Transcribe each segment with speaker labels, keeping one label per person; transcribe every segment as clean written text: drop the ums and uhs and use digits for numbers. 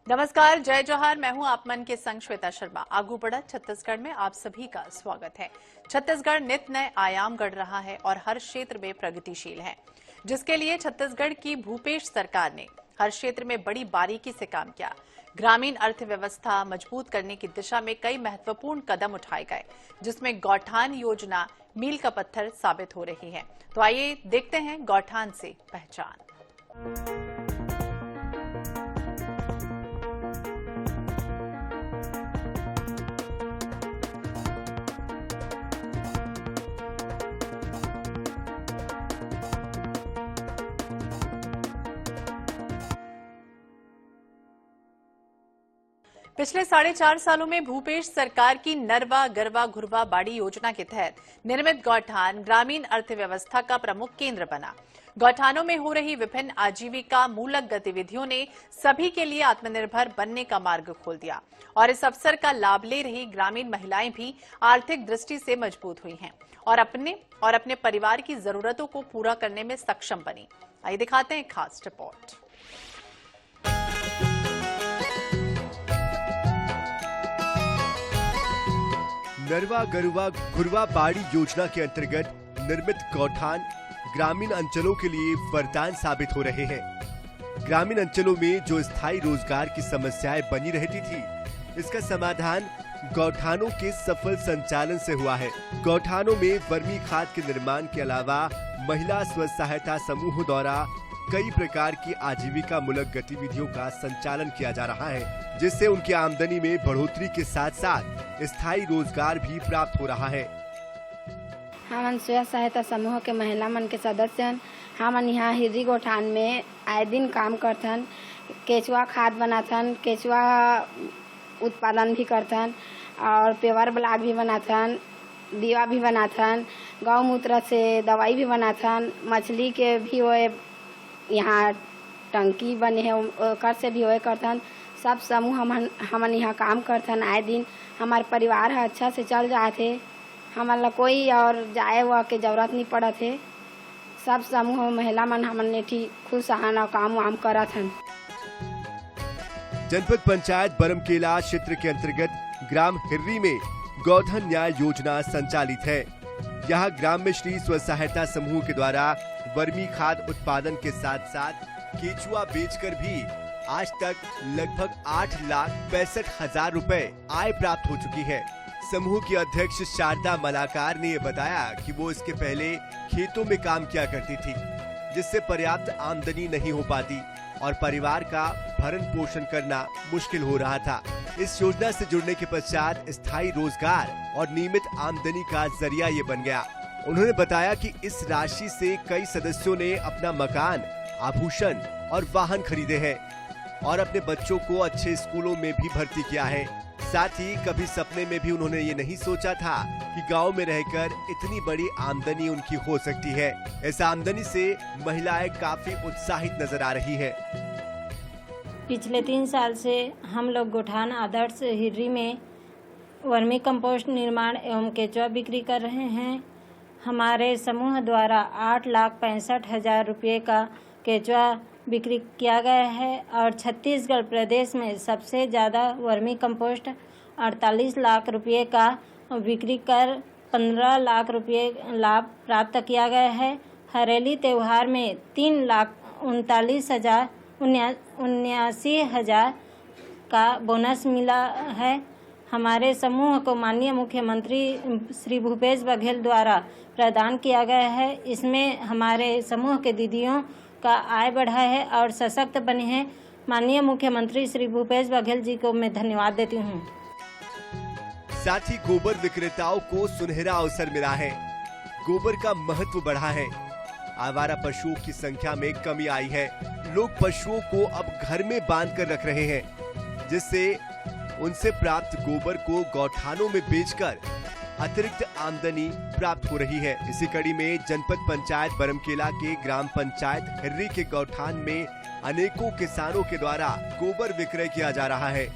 Speaker 1: नमस्कार, जय जोहार। मैं हूं आप मन के संग श्वेता शर्मा। आगू बढ़त छत्तीसगढ़ में आप सभी का स्वागत है। छत्तीसगढ़ नित नए आयाम गढ़ रहा है और हर क्षेत्र में प्रगतिशील है, जिसके लिए छत्तीसगढ़ की भूपेश सरकार ने हर क्षेत्र में बड़ी बारीकी से काम किया। ग्रामीण अर्थव्यवस्था मजबूत करने की दिशा में कई महत्वपूर्ण कदम उठाए गए, जिसमें गौठान योजना मील का पत्थर साबित हो रही है। तो आइए देखते हैं गौठान से पहचान। पिछले 4.5 सालों में भूपेश सरकार की नरवा गरवा घुरवा बाड़ी योजना के तहत निर्मित गौठान ग्रामीण अर्थव्यवस्था का प्रमुख केंद्र बना। गौठानों में हो रही विभिन्न आजीविका मूलक गतिविधियों ने सभी के लिए आत्मनिर्भर बनने का मार्ग खोल दिया और इस अवसर का लाभ ले रही ग्रामीण महिलाएं भी आर्थिक दृष्टि से मजबूत हुई हैं और अपने परिवार की जरूरतों को पूरा करने में सक्षम बनी। आइए दिखाते हैं खास रिपोर्ट।
Speaker 2: नरवा गरुवा घुरवा बाड़ी योजना के अंतर्गत निर्मित गौठान ग्रामीण अंचलों के लिए वरदान साबित हो रहे हैं। ग्रामीण अंचलों में जो स्थायी रोजगार की समस्याएं बनी रहती थी, इसका समाधान गौठानों के सफल संचालन से हुआ है। गौठानों में वर्मी खाद के निर्माण के अलावा महिला स्व सहायता समूहों द्वारा कई प्रकार की आजीविका मूलक गतिविधियों का संचालन किया जा रहा है, जिससे उनकी आमदनी में बढ़ोतरी के साथ साथ स्थायी रोजगार भी प्राप्त हो रहा है।
Speaker 3: हमन स्व सहायता समूह के महिला मन के सदस्य हन। हमन यहाँ हिर्री गौठान में आए दिन काम करथन। केचुआ खाद बनाथन, केचुआ उत्पादन भी करथन और पेवर ब्लाक भी बनाथन, दीवा भी बनाथन, गौमूत्र से दवाई भी बनाथन, मछली के भी वो यहाँ टंकी बने है कर से भी होए करथन। सब समूह हमन यहाँ काम करथन। आए दिन हमार परिवार है अच्छा से चल जाते। हमन ला कोई और जाए हुआ के जरूरत नहीं पड़त है। सब समूह महिला मन हमन ने ठीक खुश हन और काम वाम करत हन।
Speaker 2: जनपद पंचायत बरमकेला क्षेत्र के अंतर्गत ग्राम हिर्री में गौधन न्याय योजना संचालित है। यहाँ ग्राम में श्री स्व सहायता समूह के द्वारा वर्मी खाद उत्पादन के साथ साथ केचुआ बेचकर भी आज तक लगभग 8,65,000 रुपए आय प्राप्त हो चुकी है। समूह की अध्यक्ष शारदा मलाकार ने बताया कि वो इसके पहले खेतों में काम किया करती थी, जिससे पर्याप्त आमदनी नहीं हो पाती और परिवार का भरण पोषण करना मुश्किल हो रहा था। इस योजना से जुड़ने के पश्चात स्थायी रोजगार और नियमित आमदनी का जरिया ये बन गया। उन्होंने बताया कि इस राशि से कई सदस्यों ने अपना मकान, आभूषण और वाहन खरीदे हैं और अपने बच्चों को अच्छे स्कूलों में भी भर्ती किया है। साथ ही कभी सपने में भी उन्होंने ये नहीं सोचा था कि गांव में रहकर इतनी बड़ी आमदनी उनकी हो सकती है। इस आमदनी से महिलाएं काफी उत्साहित नजर आ रही है।
Speaker 4: पिछले 3 साल से हम लोग गौठान आदर्श हिर्री में वर्मी कंपोस्ट निर्माण एवं केचुआ बिक्री कर रहे हैं। हमारे समूह द्वारा 8,65,000 रुपये का केचुआ बिक्री किया गया है और छत्तीसगढ़ प्रदेश में सबसे ज़्यादा वर्मी कंपोस्ट 48 लाख रुपये का बिक्री कर 15 लाख रुपये लाभ प्राप्त किया गया है। हरेली त्यौहार में 3,39,000 का बोनस मिला है। हमारे समूह को माननीय मुख्यमंत्री श्री भूपेश बघेल द्वारा प्रदान किया गया है। इसमें हमारे समूह के दीदियों का आय बढ़ा है और सशक्त बने हैं। माननीय मुख्यमंत्री श्री भूपेश बघेल जी को मैं धन्यवाद देती हूँ।
Speaker 2: साथ ही गोबर विक्रेताओं को सुनहरा अवसर मिला है। गोबर का महत्व बढ़ा है। आवारा पशुओं की संख्या में कमी आई है। लोग पशुओं को अब घर में बांध कर रख रहे हैं, जिससे उनसे प्राप्त गोबर को गौठानों में बेचकर अतिरिक्त आमदनी प्राप्त हो रही है। इसी कड़ी में जनपद पंचायत बरमकेला के ग्राम पंचायत हिर्री के गौठान में अनेकों किसानों के द्वारा गोबर विक्रय किया जा रहा है।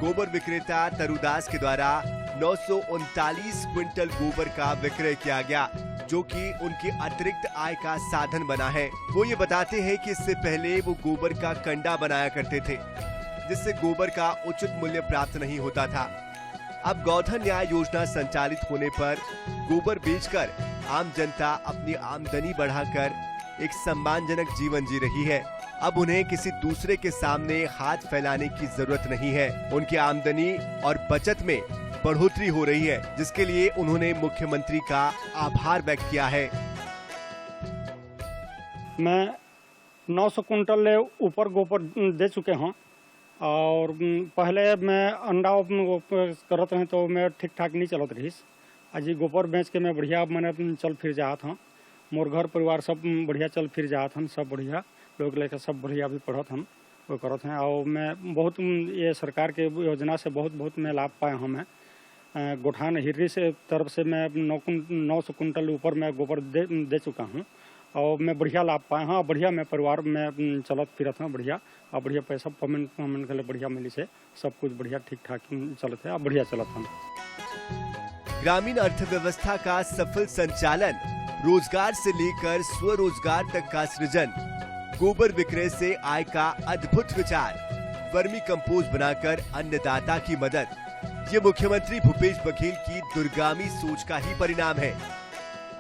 Speaker 2: गोबर विक्रेता तरुदास के द्वारा 939 क्विंटल गोबर का विक्रय किया गया, जो कि उनकी अतिरिक्त आय का साधन बना है। वो ये बताते हैं कि इससे पहले वो गोबर का कंडा बनाया करते थे, जिससे गोबर का उचित मूल्य प्राप्त नहीं होता था। अब गोधन न्याय योजना संचालित होने पर गोबर बेचकर आम जनता अपनी आमदनी बढ़ाकर एक सम्मानजनक जीवन जी रही है। अब उन्हें किसी दूसरे के सामने हाथ फैलाने की जरूरत नहीं है। उनकी आमदनी और बचत में बढ़ोतरी हो रही है, जिसके लिए उन्होंने मुख्यमंत्री का आभार व्यक्त किया है।
Speaker 5: मैं 900 कुंटल ऊपर गोबर दे चुके हैं और पहले मैं अंडा करत रहे तो मैं ठीक ठाक नहीं चलत रही। आज गोबर बेच के मैं बढ़िया मैंने चल फिर जात हूँ। मोर घर परिवार सब बढ़िया चल फिर जात हन, सब बढ़िया लोग लेकर सब बढ़िया भी पढ़त हन वो करत हैं। और मैं बहुत ये सरकार के योजना से बहुत मैं लाभ पाया हूँ। मैं गोठान हिर्री से तरफ से मैं 900 कुंटल ऊपर मैं गोबर दे चुका हूँ और मैं बढ़िया लाभ पाया हूँ। बढ़िया मैं परिवार में चलत फिरत हूँ बढ़िया और बढ़िया पैसा पेमेंट के लिए बढ़िया मिली से सब कुछ बढ़िया ठीक ठाक चलत है और बढ़िया चलत हूँ।
Speaker 2: ग्रामीण अर्थव्यवस्था का सफल संचालन, रोजगार से लेकर स्वरोजगार तक का सृजन, गोबर विक्रय से आय का अद्भुत विचार, वर्मी कंपोस्ट बनाकर अन्नदाता की मदद, ये मुख्यमंत्री भूपेश बघेल की दूरगामी सोच का ही परिणाम है।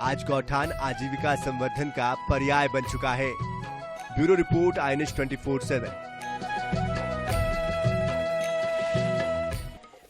Speaker 2: आज गौठान आजीविका संवर्धन का पर्याय बन चुका है। Bureau report, INH 24/7।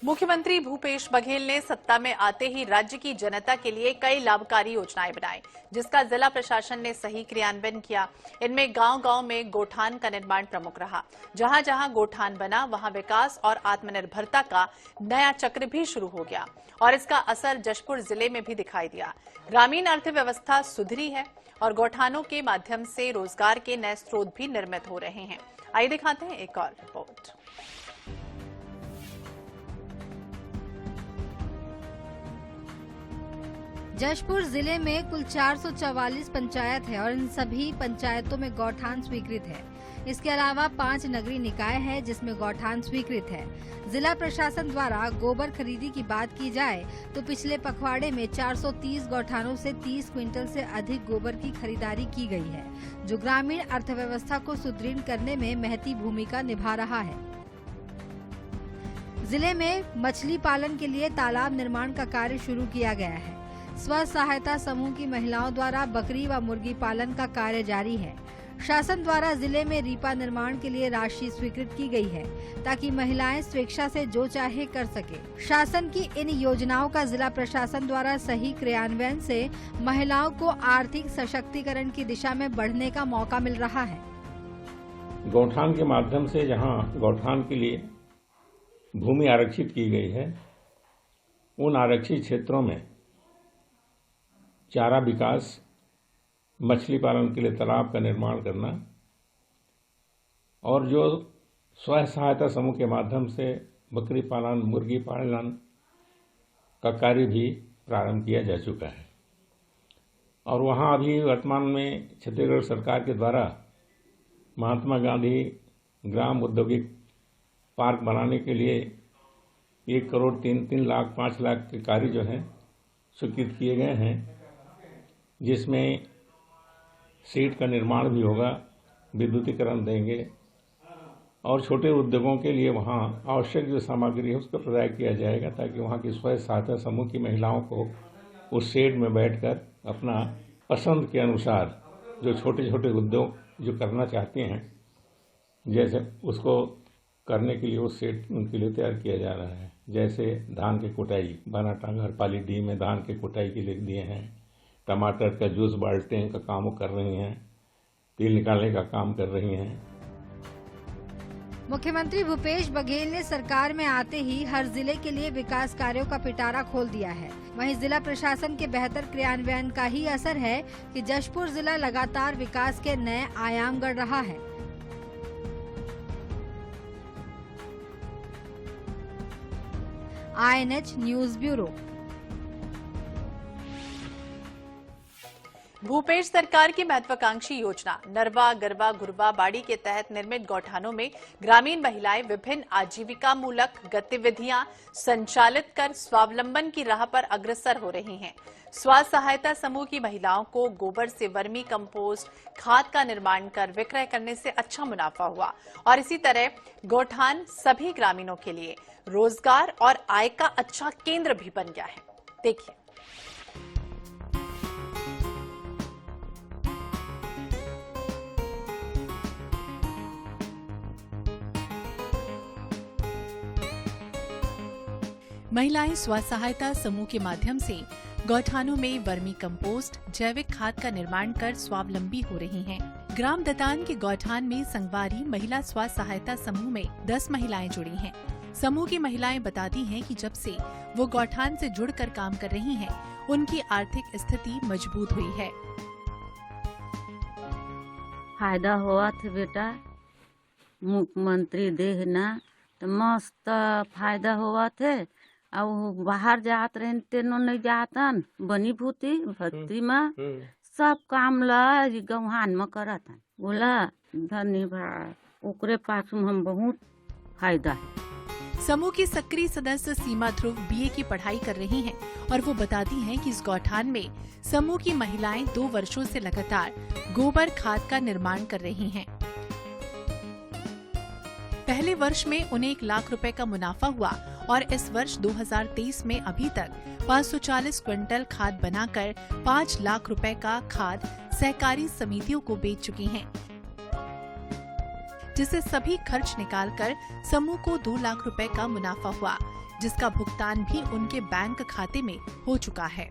Speaker 1: मुख्यमंत्री भूपेश बघेल ने सत्ता में आते ही राज्य की जनता के लिए कई लाभकारी योजनाएं बनाई, जिसका जिला प्रशासन ने सही क्रियान्वयन किया। इनमें गांव-गांव में गोठान का निर्माण प्रमुख रहा। जहां जहां गोठान बना वहां विकास और आत्मनिर्भरता का नया चक्र भी शुरू हो गया और इसका असर जशपुर जिले में भी दिखाई दिया। ग्रामीण अर्थव्यवस्था सुधरी है और गोठानों के माध्यम से रोजगार के नए स्रोत भी निर्मित हो रहे हैं। आइए दिखाते हैं एक और रिपोर्ट।
Speaker 6: जशपुर जिले में कुल 444 पंचायत है और इन सभी पंचायतों में गौठान स्वीकृत है। इसके अलावा 5 नगरीय निकाय है जिसमें गौठान स्वीकृत है। जिला प्रशासन द्वारा गोबर खरीदी की बात की जाए तो पिछले पखवाड़े में 430 गौठानों से 30 क्विंटल से अधिक गोबर की खरीदारी की गई है, जो ग्रामीण अर्थव्यवस्था को सुदृढ़ करने में महती भूमिका निभा रहा है। जिले में मछली पालन के लिए तालाब निर्माण का कार्य शुरू किया गया है। स्व सहायता समूह की महिलाओं द्वारा बकरी व मुर्गी पालन का कार्य जारी है। शासन द्वारा जिले में रीपा निर्माण के लिए राशि स्वीकृत की गई है ताकि महिलाएं स्वेच्छा से जो चाहे कर सके। शासन की इन योजनाओं का जिला प्रशासन द्वारा सही क्रियान्वयन से महिलाओं को आर्थिक सशक्तिकरण की दिशा में बढ़ने का मौका मिल रहा है।
Speaker 7: गौठान के माध्यम से जहां गौठान के लिए भूमि आरक्षित की गई है, उन आरक्षित क्षेत्रों में चारा विकास, मछली पालन के लिए तालाब का निर्माण करना और जो स्व सहायता समूह के माध्यम से बकरी पालन, मुर्गी पालन का कार्य भी प्रारंभ किया जा चुका है। और वहाँ अभी वर्तमान में छत्तीसगढ़ सरकार के द्वारा महात्मा गांधी ग्राम औद्योगिक पार्क बनाने के लिए 1 करोड़ 3 लाख 5 लाख के कार्य जो हैं स्वीकृत किए गए हैं, जिसमें सीट का निर्माण भी होगा, विद्युतीकरण देंगे और छोटे उद्योगों के लिए वहाँ आवश्यक जो सामग्री है उसका प्रदान किया जाएगा ताकि वहाँ की स्व सहायता समूह की महिलाओं को उस शेड में बैठकर अपना पसंद के अनुसार जो छोटे छोटे उद्योग जो करना चाहते हैं, जैसे उसको करने के लिए उस शेड उनके लिए तैयार किया जा रहा है। जैसे धान की कुटाई, बनाटांग हरपाली डी में धान की कुटाई के लिए दिए हैं, टमाटर का जूस बाल्टने का काम कर रही हैं, तेल निकालने का काम कर रही हैं।
Speaker 6: मुख्यमंत्री भूपेश बघेल ने सरकार में आते ही हर जिले के लिए विकास कार्यों का पिटारा खोल दिया है। वहीं जिला प्रशासन के बेहतर क्रियान्वयन का ही असर है कि जशपुर जिला लगातार विकास के नए आयाम गढ़ रहा है। INH news bureau.
Speaker 1: भूपेश सरकार की महत्वाकांक्षी योजना नरवा गरवा घुरवा बाड़ी के तहत निर्मित गौठानों में ग्रामीण महिलाएं विभिन्न आजीविका मूलक गतिविधियां संचालित कर स्वावलंबन की राह पर अग्रसर हो रही हैं। स्व सहायता समूह की महिलाओं को गोबर से वर्मी कंपोस्ट खाद का निर्माण कर विक्रय करने से अच्छा मुनाफा हुआ और इसी तरह गौठान सभी ग्रामीणों के लिए रोजगार और आय का अच्छा केंद्र भी बन गया है। देखिए। महिलाएं स्व सहायता समूह के माध्यम से गौठानों में वर्मी कंपोस्ट जैविक खाद का निर्माण कर स्वावलंबी हो रही हैं। ग्राम दतान के गौठान में संगवारी महिला स्व सहायता समूह में 10 महिलाएं जुड़ी हैं। समूह की महिलाएं बताती हैं कि जब से वो गौठान से जुड़कर काम कर रही हैं, उनकी आर्थिक स्थिति मजबूत हुई है।
Speaker 8: फायदा हुआ थे बेटा, मुख्यमंत्री देना तो मस्त फायदा हुआ थे। और बाहर जात रहे तेनो नहीं जातन, बनी भूती भत्ती में सब काम ला गौहान में करत बोला धन्यवाद, ओकरे पास हम बहुत फायदा है।
Speaker 1: समूह की सक्रिय सदस्य सीमा ध्रुव बीए की पढ़ाई कर रही हैं और वो बताती हैं कि इस गौठान में समूह की महिलाएं 2 वर्षों से लगातार गोबर खाद का निर्माण कर रही हैं। पहले वर्ष में उन्हें 1 लाख रुपए का मुनाफा हुआ और इस वर्ष 2023 में अभी तक 540 क्विंटल खाद बनाकर 5 लाख रुपए का खाद सहकारी समितियों को बेच चुकी हैं, जिससे सभी खर्च निकालकर समूह को 2 लाख रुपए का मुनाफा हुआ, जिसका भुगतान भी उनके बैंक खाते में हो चुका है।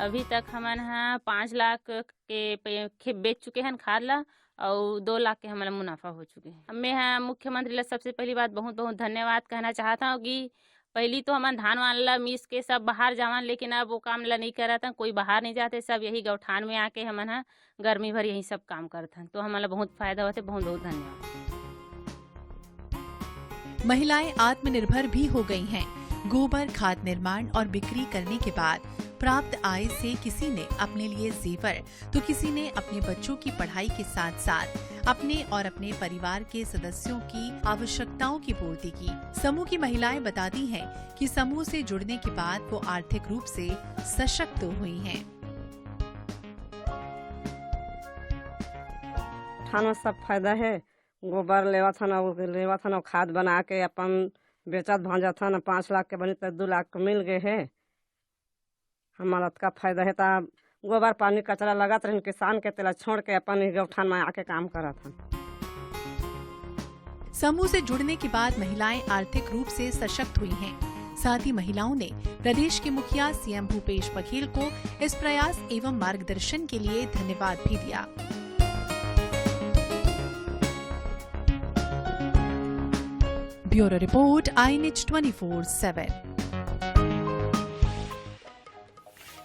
Speaker 9: अभी तक हमन 5 लाख के बेच चुके हैं खाद ला और 2 लाख के हमारा मुनाफा हो चुके हैं। मैं मुख्यमंत्री ला सबसे पहली बात बहुत बहुत धन्यवाद कहना चाहता हूँ कि पहली तो हमारे धान वान ला मीस के सब बाहर जावन, लेकिन अब वो काम ला नहीं करा था, कोई बाहर नहीं जाते, सब यही गौठान में आके हमन गर्मी भर यही सब काम करते हैं, तो हमारा बहुत फायदा होते। बहुत बहुत धन्यवाद।
Speaker 1: महिलाएं आत्मनिर्भर भी हो गई हैं। गोबर खाद निर्माण और बिक्री करने के बाद प्राप्त आय से किसी ने अपने लिए जेवर तो किसी ने अपने बच्चों की पढ़ाई के साथ साथ अपने और अपने परिवार के सदस्यों की आवश्यकताओं की पूर्ति की। समूह की महिलाएं बताती हैं कि समूह से जुड़ने के बाद वो आर्थिक रूप से सशक्त हुई हैं।
Speaker 10: खाना सब फायदा है, गोबर लेवा था खाद बना के अपन बेचत भांजा था 5 लाख के बनी तो 2 लाख को मिल गए है। हमारा का फायदा है ता गोबर पानी कचरा लगत रहे, किसान के तेला छोड़ के अपन गौठान में आके काम करा था।
Speaker 1: समूह से जुड़ने के बाद महिलाएं आर्थिक रूप से सशक्त हुई हैं। साथ ही महिलाओं ने प्रदेश के मुखिया सीएम भूपेश बघेल को इस प्रयास एवं मार्गदर्शन के लिए धन्यवाद भी दिया। Bureau report, iNH 24/7।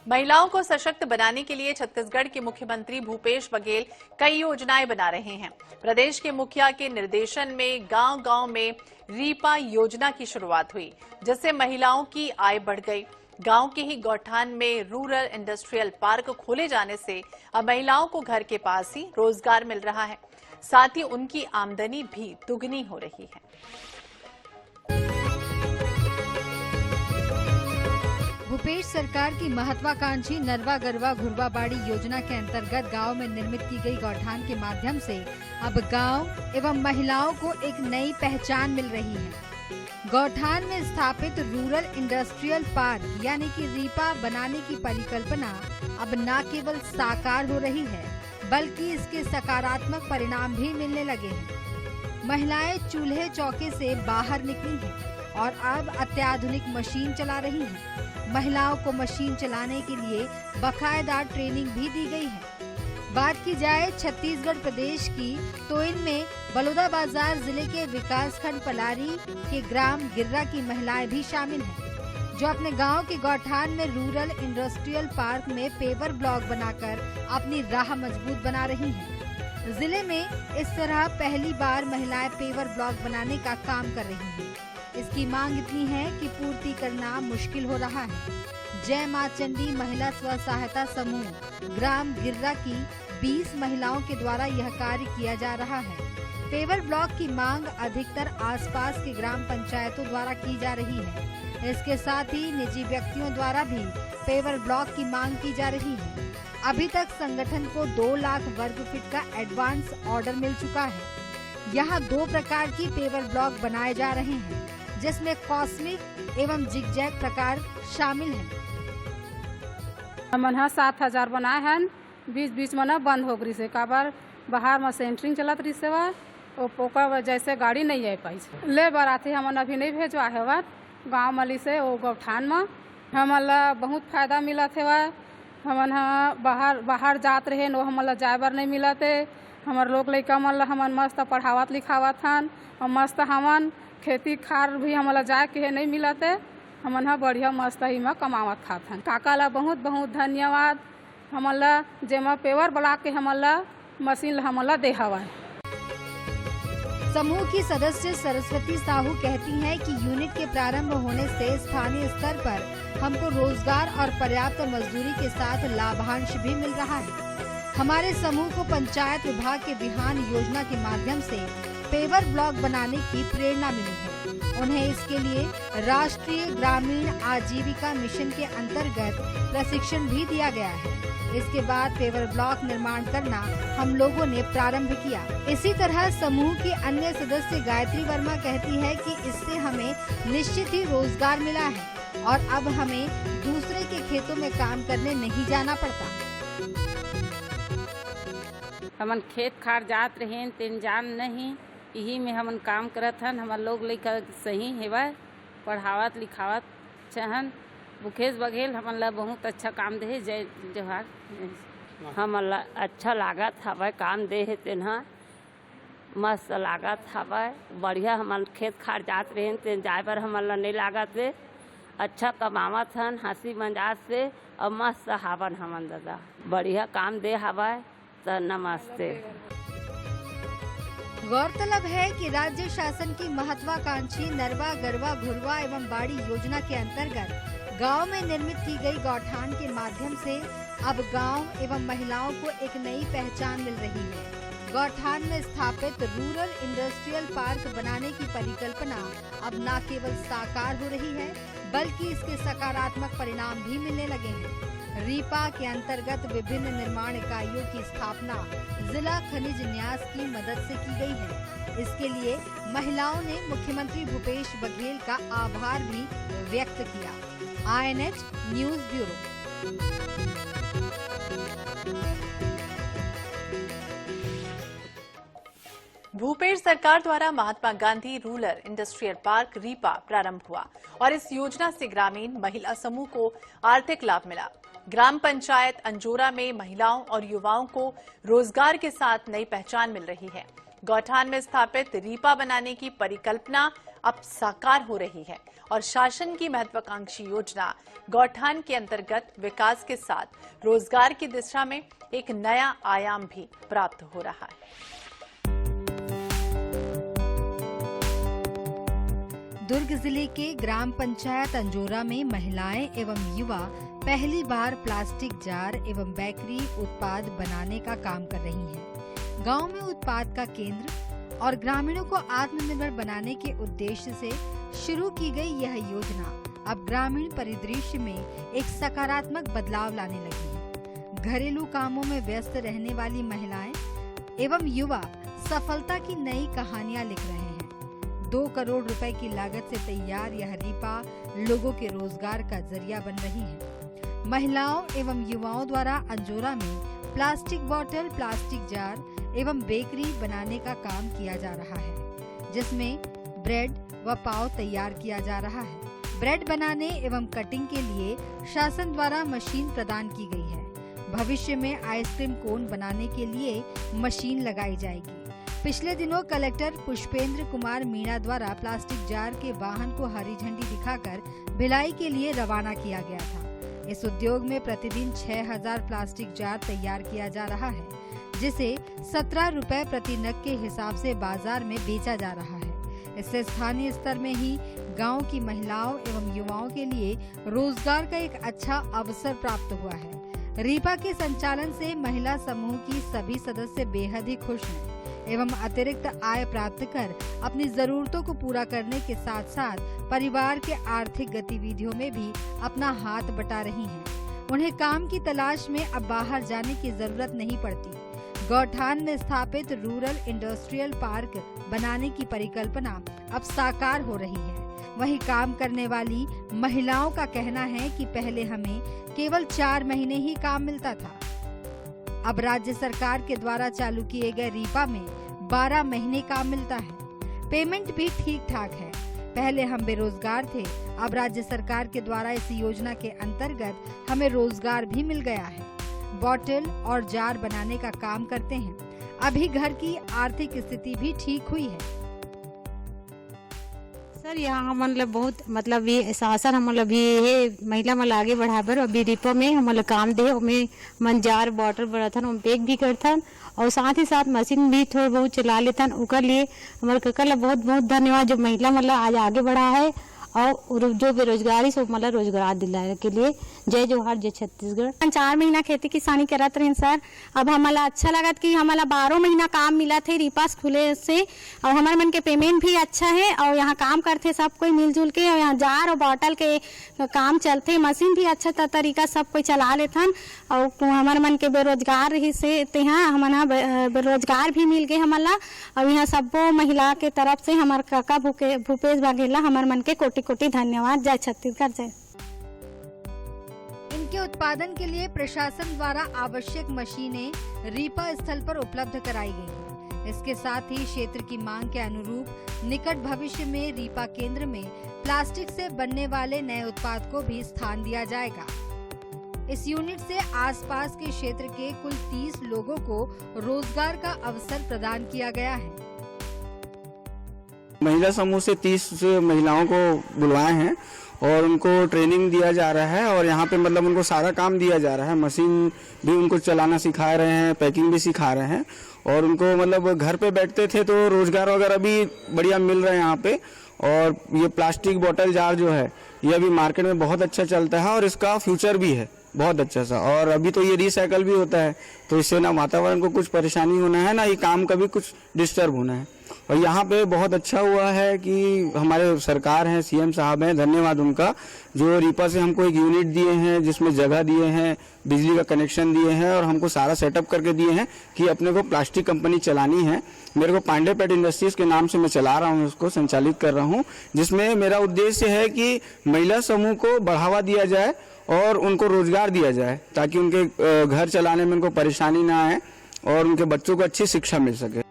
Speaker 1: महिलाओं को सशक्त बनाने के लिए छत्तीसगढ़ के मुख्यमंत्री भूपेश बघेल कई योजनाएं बना रहे हैं। प्रदेश के मुखिया के निर्देशन में गांव-गांव में रीपा योजना की शुरुआत हुई, जिससे महिलाओं की आय बढ़ गई। गांव के ही गौठान में रूरल इंडस्ट्रियल पार्क खोले जाने से अब महिलाओं को घर के पास ही रोजगार मिल रहा है, साथ ही उनकी आमदनी भी दुगनी हो रही है।
Speaker 6: भूपेश सरकार की महत्वाकांक्षी नरवा गरवा घुरवा बाड़ी योजना के अंतर्गत गांव में निर्मित की गई गौठान के माध्यम से अब गांव एवं महिलाओं को एक नई पहचान मिल रही है। गौठान में स्थापित रूरल इंडस्ट्रियल पार्क यानी कि रीपा बनाने की परिकल्पना अब न केवल साकार हो रही है, बल्कि इसके सकारात्मक परिणाम भी मिलने लगे हैं। महिलाएं चूल्हे चौके से बाहर निकली हैं और अब अत्याधुनिक मशीन चला रही हैं। महिलाओं को मशीन चलाने के लिए बाकायदा ट्रेनिंग भी दी गई है। बात की जाए छत्तीसगढ़ प्रदेश की, तो इनमें बलौदाबाजार जिले के विकासखंड पलारी के ग्राम गिर्रा की महिलाएं भी शामिल हैं, जो अपने गांव के गौठान में रूरल इंडस्ट्रियल पार्क में पेवर ब्लॉक बनाकर अपनी राह मजबूत बना रही हैं। जिले में इस तरह पहली बार महिलाएं पेवर ब्लॉक बनाने का काम कर रही हैं। इसकी मांग इतनी है कि पूर्ति करना मुश्किल हो रहा है। जय मां चंडी महिला स्व सहायता समूह ग्राम गिर्रा की 20 महिलाओं के द्वारा यह कार्य किया जा रहा है। पेवर ब्लॉक की मांग अधिकतर आसपास के ग्राम पंचायतों द्वारा की जा रही है। इसके साथ ही निजी व्यक्तियों द्वारा भी पेवर ब्लॉक की मांग की जा रही है। अभी तक संगठन को 2 लाख वर्ग फीट का एडवांस ऑर्डर मिल चुका है। यहाँ 2 प्रकार की पेवर ब्लॉक बनाए जा रहे हैं, जिसमें कॉस्मिक एवं जिगजैग प्रकार शामिल हैं।
Speaker 11: हमन 7,000 बनाए हैं, बीच में न बंद हो गई से काबर बाहर में सेंटरिंग चलत रही सेवा ओकर वजह से गाड़ी नहीं आ पाई ले बराती हमन अभी नहीं भेजवा है गाँव मली से वो गौठान में हमन ला बहुत फायदा मिलत है। हमन बाहर जात रहे नो हमन ला जाए बर नहीं मिलत है। हमार लोग लइका मन ला हमन मस्त पढ़ावत लिखावत हन और मस्त हमन खेती खार भी हमन ला जाए के नहीं मिलत है। हमन बढ़िया मस्त ही में कमावत खात हन। काका ला बहुत बहुत धन्यवाद। हमन ला जेमा पेवर बना के हमन ला मशीन ला हमन ला दे हवा।
Speaker 6: समूह की सदस्य सरस्वती साहू कहती हैं कि यूनिट के प्रारंभ होने से स्थानीय स्तर पर हमको रोजगार और पर्याप्त मजदूरी के साथ लाभांश भी मिल रहा है। हमारे समूह को पंचायत विभाग के बिहान योजना के माध्यम से पेवर ब्लॉक बनाने की प्रेरणा मिली है। उन्हें इसके लिए राष्ट्रीय ग्रामीण आजीविका मिशन के अंतर्गत प्रशिक्षण भी दिया गया है। इसके बाद पेवर ब्लॉक निर्माण करना हम लोगों ने प्रारंभ किया। इसी तरह समूह की अन्य सदस्य गायत्री वर्मा कहती है कि इससे हमें निश्चित ही रोजगार मिला है और अब हमें दूसरे के खेतों में काम करने नहीं जाना पड़ता।
Speaker 8: हमन खेत खार जात रहे तेन जान नहीं, यही में हमन काम करत हन। हमार लोग लइका सही हेवा पढ़ावत लिखावत चाहन। मुकेश बघेल हमन ला बहुत अच्छा काम दे। जय जोहार। हमन ला अच्छा लागत हवा काम दे है तेना मस्त लागत हवा। बढ़िया हमन खेत खार जात रहे तेन जाए बर हमन ला नहीं लागत है। अच्छा कमावत हन हंसी मजाक से और मस्त हवन हमन दादा बढ़िया काम दे हवा। तो नमस्ते।
Speaker 6: गौरतलब है कि राज्य शासन की महत्वाकांक्षी नरवा गरवा घुरवा एवं बाड़ी योजना के अंतर्गत गांव में निर्मित की गई गौठान के माध्यम से अब गांव एवं महिलाओं को एक नई पहचान मिल रही है। गौठान में स्थापित रूरल इंडस्ट्रियल पार्क बनाने की परिकल्पना अब न केवल साकार हो रही है बल्कि इसके सकारात्मक परिणाम भी मिलने लगे हैं। रीपा के अंतर्गत विभिन्न निर्माण इकाइयों की स्थापना जिला खनिज न्यास की मदद से की गई है। इसके लिए महिलाओं ने मुख्यमंत्री भूपेश बघेल का आभार भी व्यक्त किया। INH news bureau.
Speaker 1: भूपेश सरकार द्वारा Mahatma Gandhi rural industrial park RIPA प्रारंभ हुआ और इस योजना से ग्रामीण महिला समूह को आर्थिक लाभ मिला। ग्राम पंचायत अंजोरा में महिलाओं और युवाओं को रोजगार के साथ नई पहचान मिल रही है। गौठान में स्थापित रीपा बनाने की परिकल्पना अब साकार हो रही है और शासन की महत्वाकांक्षी योजना गौठान के अंतर्गत विकास के साथ रोजगार की दिशा में एक नया आयाम भी प्राप्त हो रहा है।
Speaker 6: दुर्ग जिले के ग्राम पंचायत अंजोरा में महिलाएं एवं युवा पहली बार प्लास्टिक जार एवं बेकरी उत्पाद बनाने का काम कर रही हैं। गांव में उत्पाद का केंद्र और ग्रामीणों को आत्मनिर्भर बनाने के उद्देश्य से शुरू की गई यह योजना अब ग्रामीण परिदृश्य में एक सकारात्मक बदलाव लाने लगी है। घरेलू कामों में व्यस्त रहने वाली महिलाएं एवं युवा सफलता की नई कहानियां लिख रहे हैं। 2 करोड़ रुपए की लागत से तैयार यह रीपा लोगों के रोजगार का जरिया बन रही है। महिलाओं एवं युवाओं द्वारा अंजोरा में प्लास्टिक बोतल, प्लास्टिक जार एवं बेकरी बनाने का काम किया जा रहा है, जिसमें ब्रेड व पाव तैयार किया जा रहा है। ब्रेड बनाने एवं कटिंग के लिए शासन द्वारा मशीन प्रदान की गई है। भविष्य में आइसक्रीम कोन बनाने के लिए मशीन लगाई जाएगी। पिछले दिनों कलेक्टर पुष्पेंद्र कुमार मीणा द्वारा प्लास्टिक जार के वाहन को हरी झंडी दिखाकर भिलाई के लिए रवाना किया गया था। इस उद्योग में प्रतिदिन 6000 प्लास्टिक जार तैयार किया जा रहा है, जिसे 17 रुपए प्रति नग के हिसाब से बाजार में बेचा जा रहा है। इससे स्थानीय स्तर में ही गांव की महिलाओं एवं युवाओं के लिए रोजगार का एक अच्छा अवसर प्राप्त हुआ है। रीपा के संचालन से महिला समूह की सभी सदस्य बेहद ही खुश हैं एवं अतिरिक्त आय प्राप्त कर अपनी जरूरतों को पूरा करने के साथ साथ परिवार के आर्थिक गतिविधियों में भी अपना हाथ बटा रही हैं। उन्हें काम की तलाश में अब बाहर जाने की जरूरत नहीं पड़ती। गौठान में स्थापित रूरल इंडस्ट्रियल पार्क बनाने की परिकल्पना अब साकार हो रही है। वहीं काम करने वाली महिलाओं का कहना है कि पहले हमें केवल 4 महीने ही काम मिलता था। अब राज्य सरकार के द्वारा चालू किए गए रीपा में 12 महीने काम मिलता है। पेमेंट भी ठीक ठाक है। पहले हम बेरोजगार थे, अब राज्य सरकार के द्वारा इस योजना के अंतर्गत हमें रोजगार भी मिल गया है। बॉटल और जार बनाने का काम करते हैं। अभी घर की आर्थिक स्थिति भी ठीक हुई है।
Speaker 4: सर यहाँ मतलब बहुत मतलब ये शासन हम मतलब ये महिला मतलब आगे बढ़ाबर अभी रिपो में हम मतलब काम दे में मन जार बॉटल बनाथन हम पैक भी करथन और साथ ही साथ मशीन भी थोड़ा बहुत चला लेथन। उकर लिए हमारे कका ला बहुत बहुत धन्यवाद जो महिला मतलब आज आगे बढ़ा है और जो बेरोजगारी से मतलब रोजगार दिलाने के लिए जय जोहार जय छत्तीसगढ़।
Speaker 12: 4 महीना खेती किसानी करत रहे सर। अब हमारा अच्छा लगत कि हमारा 12 महीना काम मिला थे रिपास खुले से और हमारे मन के पेमेंट भी अच्छा है और यहाँ काम करते सब कोई मिलजुल के और यहाँ जार और बॉटल के काम चलते। मशीन भी अच्छा तरीका सब कोई चला लेथन और हमारे मन के बेरोजगार रही से यहाँ हमारा बेरोजगार भी मिल गए हमारा। और यहाँ सबो महिला के तरफ से हमारे काका भूपेश बघेला हमारे मन के कोटि कोटि धन्यवाद। जय छत्तीसगढ़ जय।
Speaker 6: इनके उत्पादन के लिए प्रशासन द्वारा आवश्यक मशीनें रीपा स्थल पर उपलब्ध कराई गई हैं। इसके साथ ही क्षेत्र की मांग के अनुरूप निकट भविष्य में रीपा केंद्र में प्लास्टिक से बनने वाले नए उत्पाद को भी स्थान दिया जाएगा। इस यूनिट से आसपास के क्षेत्र के कुल 30 लोगों को रोजगार का अवसर प्रदान किया गया है।
Speaker 13: महिला समूह से 30 महिलाओं को बुलवाए हैं और उनको ट्रेनिंग दिया जा रहा है और यहाँ पे मतलब उनको सारा काम दिया जा रहा है। मशीन भी उनको चलाना सिखा रहे हैं, पैकिंग भी सिखा रहे हैं और उनको मतलब घर पे बैठते थे तो रोजगार वगैरह भी बढ़िया मिल रहा है यहाँ पे। और ये प्लास्टिक बोतल जार जो है ये अभी मार्केट में बहुत अच्छा चलता है और इसका फ्यूचर भी है बहुत अच्छा सा। और अभी तो ये रिसाइकल भी होता है तो इससे ना वातावरण को कुछ परेशानी होना है ना ये काम का भी कुछ डिस्टर्ब होना है। और यहाँ पे बहुत अच्छा हुआ है कि हमारे सरकार हैं, सीएम साहब हैं, धन्यवाद उनका जो रीपा से हमको एक यूनिट दिए हैं जिसमें जगह दिए हैं, बिजली का कनेक्शन दिए हैं और हमको सारा सेटअप करके दिए हैं कि अपने को प्लास्टिक कंपनी चलानी है। मेरे को पांडे पेट इंडस्ट्रीज के नाम से मैं चला रहा हूँ, उसको संचालित कर रहा हूँ, जिसमें मेरा उद्देश्य है कि महिला समूह को बढ़ावा दिया जाए और उनको रोजगार दिया जाए ताकि उनके घर चलाने में उनको परेशानी ना आए और उनके बच्चों को अच्छी शिक्षा मिल सके।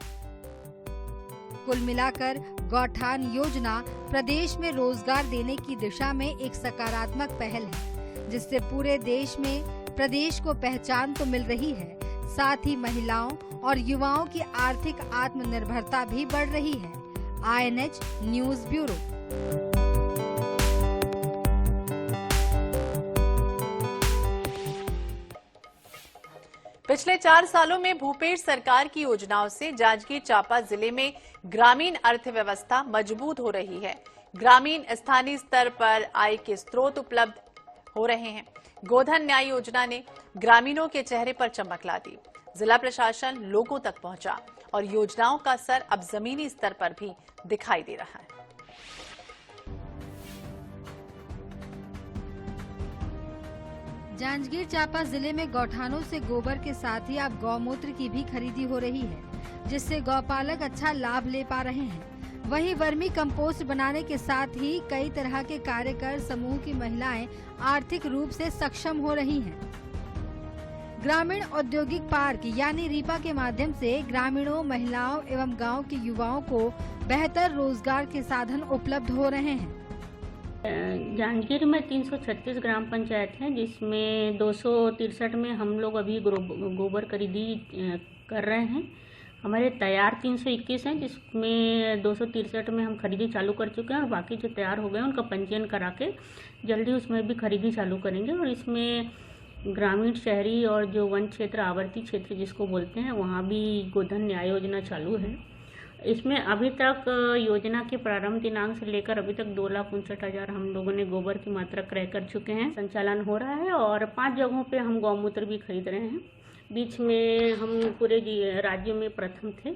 Speaker 6: कुल मिलाकर गौठान योजना प्रदेश में रोजगार देने की दिशा में एक सकारात्मक पहल है जिससे पूरे देश में प्रदेश को पहचान तो मिल रही है, साथ ही महिलाओं और युवाओं की आर्थिक आत्मनिर्भरता भी बढ़ रही है। INH news bureau.
Speaker 1: पिछले 4 सालों में भूपेश सरकार की योजनाओं से जांजगीर चांपा जिले में ग्रामीण अर्थव्यवस्था मजबूत हो रही है। ग्रामीण स्थानीय स्तर पर आय के स्रोत उपलब्ध हो रहे हैं। गोधन न्याय योजना ने ग्रामीणों के चेहरे पर चमक ला दी। जिला प्रशासन लोगों तक पहुंचा और योजनाओं का असर अब जमीनी स्तर पर भी दिखाई दे रहा है।
Speaker 6: जांजगीर चांपा जिले में गौठानों से गोबर के साथ ही अब गौमूत्र की भी खरीदी हो रही है, जिससे गौपालक अच्छा लाभ ले पा रहे हैं। वहीं वर्मी कंपोस्ट बनाने के साथ ही कई तरह के कार्य कर समूह की महिलाएं आर्थिक रूप से सक्षम हो रही हैं। ग्रामीण औद्योगिक पार्क यानी रीपा के माध्यम से ग्रामीणों, महिलाओं एवं गांव के युवाओं को बेहतर रोजगार के साधन उपलब्ध हो रहे हैं।
Speaker 14: जांजगीर में 336 ग्राम पंचायत हैं जिसमें 263 में हम लोग अभी गोबर खरीदी कर रहे हैं। हमारे तैयार 321 हैं जिसमें 263 में हम खरीदी चालू कर चुके हैं और बाकी जो तैयार हो गए उनका पंजीयन करा के जल्दी उसमें भी खरीदी चालू करेंगे। और इसमें ग्रामीण, शहरी और जो वन क्षेत्र, आवर्ती क्षेत्र जिसको बोलते हैं, वहाँ भी गोधन न्याय योजना चालू है। इसमें अभी तक योजना के प्रारंभ दिनांक से लेकर अभी तक 2,59,000 हम लोगों ने गोबर की मात्रा क्रय कर चुके हैं। संचालन हो रहा है और 5 जगहों पे हम गौमूत्र भी खरीद रहे हैं। बीच में हम पूरे राज्य में प्रथम थे,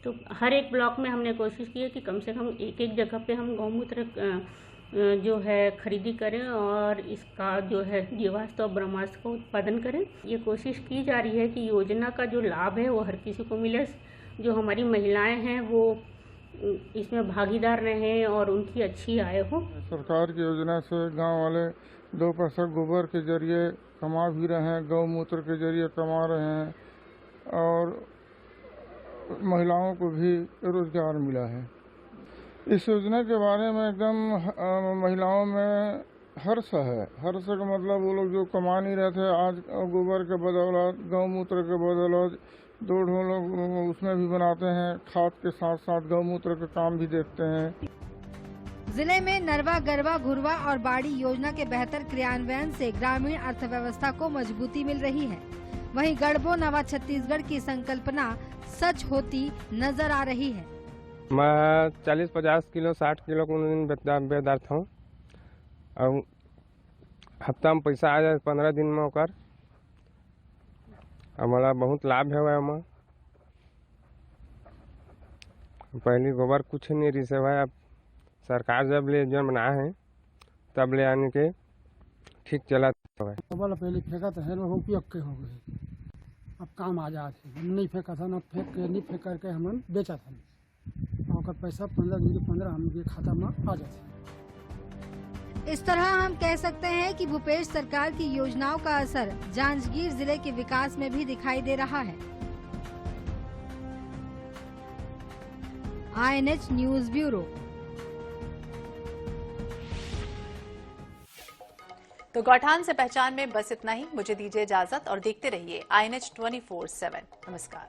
Speaker 14: तो हर एक ब्लॉक में हमने कोशिश की है कि कम से कम एक जगह पे हम गौमूत्र जो है खरीदी करें और इसका जो है जीवाश्म और ब्रह्मास्त्र का उत्पादन करें। ये कोशिश की जा रही है कि योजना का जो लाभ है वो हर किसी को मिले, जो हमारी महिलाएं हैं वो इसमें भागीदार रहें और उनकी अच्छी आय हो।
Speaker 15: सरकार की योजना से गांव वाले 2 पैसा गोबर के जरिए कमा भी रहे हैं, गौमूत्र के जरिए कमा रहे हैं और महिलाओं को भी रोजगार मिला है। इस योजना के बारे में एकदम महिलाओं में हर्ष है। हर्ष का मतलब वो लोग जो कमा नहीं रहे थे, आज गोबर के बदौलत, गौमूत्र के बदौलत 2 लोग उसमें भी बनाते हैं, खाद के साथ साथ गौमूत्र का काम भी देखते हैं।
Speaker 6: जिले में नरवा, गरवा, घुरवा और बाड़ी योजना के बेहतर क्रियान्वयन से ग्रामीण अर्थव्यवस्था को मजबूती मिल रही है। वहीं गढ़बो नवा छत्तीसगढ़ की संकल्पना सच होती नजर आ रही है।
Speaker 16: मैं 40-50 किलो 60 किलो को बेदार्थ हूँ और हफ्ता में पैसा आ जाए 15 दिन में होकर हमारा बहुत लाभ है। वह पहले गोबर कुछ नहीं रही से भाई, अब सरकार जब ले जो बना है तब ले आने के ठीक चला है।
Speaker 17: गोबर पहले फेंका तो है उपयोग के हो गए, अब काम आ जाते नहीं फेंका था ना, फेंक के नहीं फेंक करके हम बेचा था और पैसा 15 दिन के 15 हम खाता में आ जाते।
Speaker 6: इस तरह हम कह सकते हैं कि भूपेश सरकार की योजनाओं का असर जांजगीर जिले के विकास में भी दिखाई दे रहा है। INH news bureau.
Speaker 1: तो गौठान से पहचान में बस इतना ही। मुझे दीजिए इजाजत और देखते रहिए INH 24/7। नमस्कार।